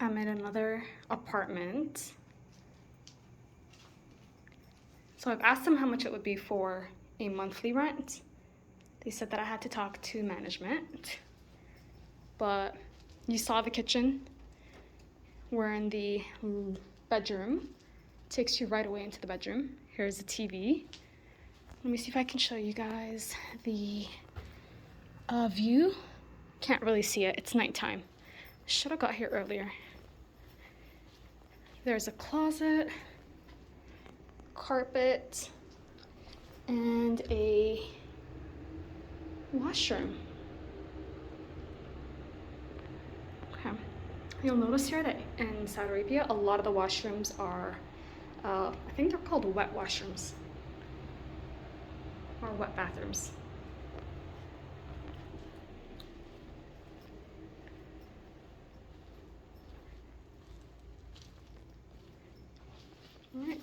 I'm in another apartment. So I've asked them how much it would be for a monthly rent. They said that I had to talk to management. But you saw the kitchen. We're in the bedroom. Takes you right away into the bedroom. Here's the TV. Let me see if I can show you guys the view. Can't really see it, it's nighttime. Should have got here earlier. There's a closet, carpet, and a washroom. Okay. You'll notice here that in Saudi Arabia, a lot of the washrooms are, I think they're called wet washrooms, or wet bathrooms. All right.